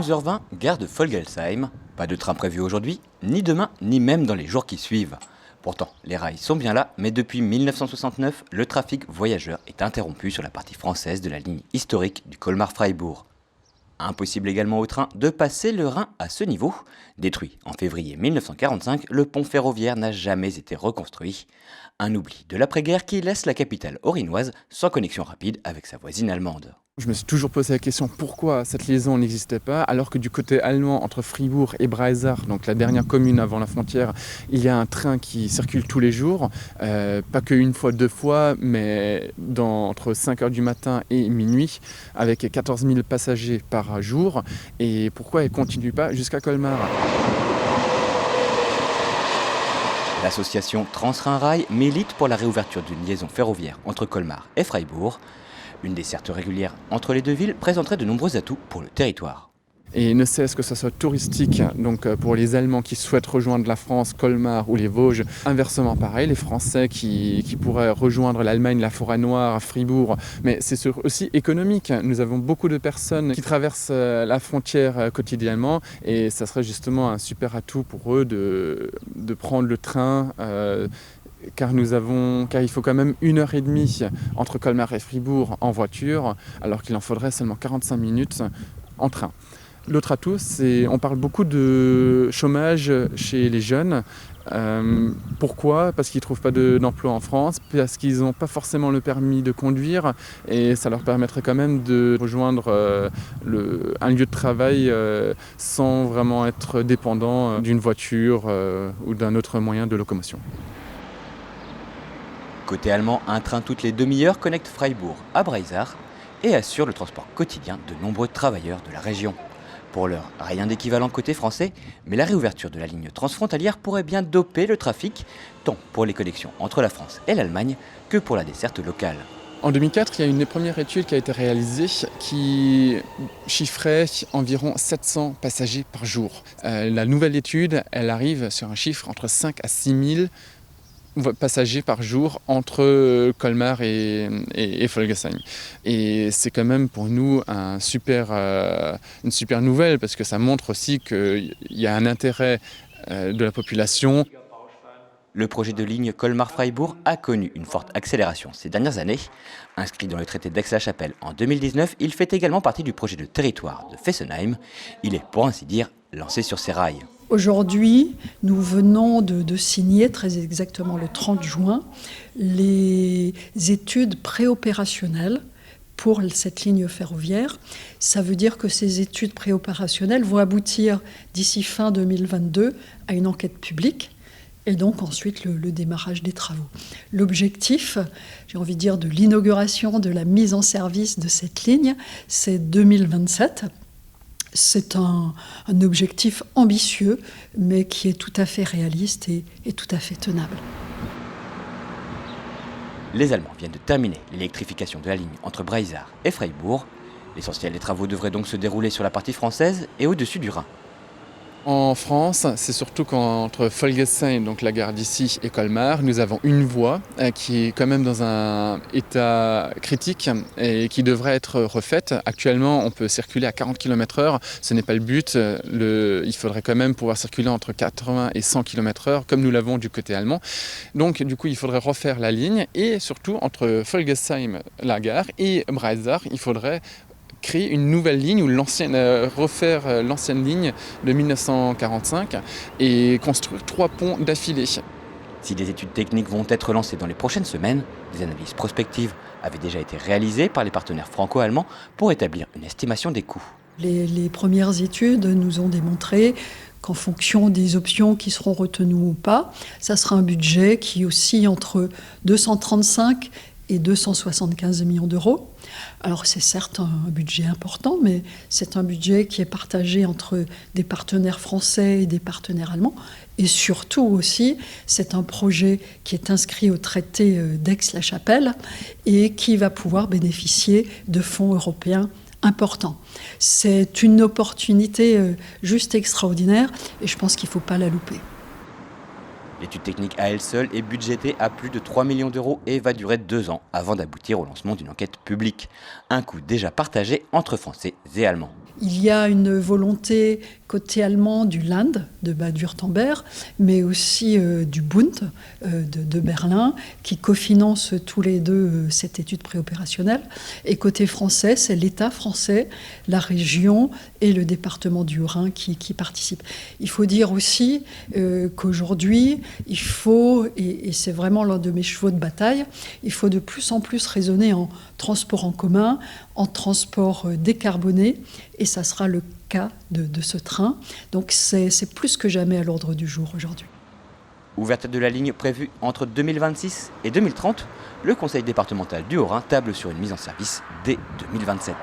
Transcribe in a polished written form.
22h20, gare de Folgelsheim. Pas de train prévu aujourd'hui, ni demain, ni même dans les jours qui suivent. Pourtant, les rails sont bien là, mais depuis 1969, le trafic voyageurs est interrompu sur la partie française de la ligne historique du Colmar-Freiburg. Impossible également au train de passer le Rhin à ce niveau. Détruit en février 1945, le pont ferroviaire n'a jamais été reconstruit. Un oubli de l'après-guerre qui laisse la capitale haut-rhinoise sans connexion rapide avec sa voisine allemande. Je me suis toujours posé la question pourquoi cette liaison n'existait pas, alors que du côté allemand, entre Fribourg et Breisach, donc la dernière commune avant la frontière, il y a un train qui circule tous les jours, pas qu'une fois, deux fois, mais entre 5h du matin et minuit, avec 14 000 passagers par jour. Et pourquoi elle ne continue pas jusqu'à Colmar ? L'association Transrhin-Rail milite pour la réouverture d'une liaison ferroviaire entre Colmar et Freiburg. Une desserte régulière entre les deux villes présenterait de nombreux atouts pour le territoire. Et ne cesse que ce soit touristique, donc pour les Allemands qui souhaitent rejoindre la France, Colmar ou les Vosges, inversement pareil, les Français qui pourraient rejoindre l'Allemagne, la Forêt-Noire, Fribourg, mais c'est aussi économique. Nous avons beaucoup de personnes qui traversent la frontière quotidiennement et ça serait justement un super atout pour eux de prendre le train. Car il faut quand même 1h30 entre Colmar et Fribourg en voiture, alors qu'il en faudrait seulement 45 minutes en train. L'autre atout, on parle beaucoup de chômage chez les jeunes. Pourquoi ? Parce qu'ils ne trouvent pas d'emploi en France, parce qu'ils n'ont pas forcément le permis de conduire, et ça leur permettrait quand même de rejoindre un lieu de travail sans vraiment être dépendant d'une voiture ou d'un autre moyen de locomotion. Côté allemand, un train toutes les demi-heures connecte Freiburg à Breisach et assure le transport quotidien de nombreux travailleurs de la région. Pour l'heure, rien d'équivalent côté français, mais la réouverture de la ligne transfrontalière pourrait bien doper le trafic, tant pour les connexions entre la France et l'Allemagne que pour la desserte locale. En 2004, il y a une des premières études qui a été réalisée qui chiffrait environ 700 passagers par jour. La nouvelle étude, elle arrive sur un chiffre entre 5 à 6 000 passagers par jour entre Colmar et Folgesheim. Et c'est quand même pour nous une super nouvelle parce que ça montre aussi qu'il y a un intérêt de la population. Le projet de ligne Colmar-Freiburg a connu une forte accélération ces dernières années. Inscrit dans le traité d'Aix-la-Chapelle en 2019, il fait également partie du projet de territoire de Fessenheim. Il est, pour ainsi dire, lancé sur ses rails. Aujourd'hui, nous venons de signer, très exactement le 30 juin, les études préopérationnelles pour cette ligne ferroviaire. Ça veut dire que ces études préopérationnelles vont aboutir d'ici fin 2022 à une enquête publique et donc ensuite le démarrage des travaux. L'objectif, j'ai envie de dire, de l'inauguration, de la mise en service de cette ligne, c'est 2027. C'est un objectif ambitieux, mais qui est tout à fait réaliste et tout à fait tenable. Les Allemands viennent de terminer l'électrification de la ligne entre Breisach et Freiburg. L'essentiel des travaux devrait donc se dérouler sur la partie française et au-dessus du Rhin. En France, c'est surtout qu'entre Folgesheim, donc la gare d'ici, et Colmar, nous avons une voie qui est quand même dans un état critique et qui devrait être refaite. Actuellement, on peut circuler à 40 km/h. Ce n'est pas le but. Il faudrait quand même pouvoir circuler entre 80 et 100 km/h, comme nous l'avons du côté allemand. Donc, du coup, il faudrait refaire la ligne. Et surtout, entre Folgesheim, la gare, et Breisach, il faudrait créer une nouvelle ligne ou refaire l'ancienne ligne de 1945 et construire 3 ponts d'affilée. Si des études techniques vont être lancées dans les prochaines semaines, des analyses prospectives avaient déjà été réalisées par les partenaires franco-allemands pour établir une estimation des coûts. Les premières études nous ont démontré qu'en fonction des options qui seront retenues ou pas, ça sera un budget qui oscille entre 235 et 275 millions d'euros. Alors c'est certes un budget important, mais c'est un budget qui est partagé entre des partenaires français et des partenaires allemands. Et surtout aussi, c'est un projet qui est inscrit au traité d'Aix-la-Chapelle et qui va pouvoir bénéficier de fonds européens importants. C'est une opportunité juste extraordinaire et je pense qu'il ne faut pas la louper. L'étude technique à elle seule est budgétée à plus de 3 millions d'euros et va durer 2 ans avant d'aboutir au lancement d'une enquête publique. Un coût déjà partagé entre Français et Allemands. Il y a une volonté côté allemand du Land, de Bade-Wurtemberg, mais aussi du Bund de Berlin, qui cofinancent tous les deux cette étude préopérationnelle. Et côté français, c'est l'État français, la région et le département du Haut-Rhin qui participent. Il faut dire aussi qu'aujourd'hui, il faut, et c'est vraiment l'un de mes chevaux de bataille, il faut de plus en plus raisonner en transport en commun, en transport décarboné, et ça sera le cas de ce train. Donc c'est plus que jamais à l'ordre du jour aujourd'hui. Ouverture de la ligne prévue entre 2026 et 2030, le conseil départemental du Haut-Rhin table sur une mise en service dès 2027.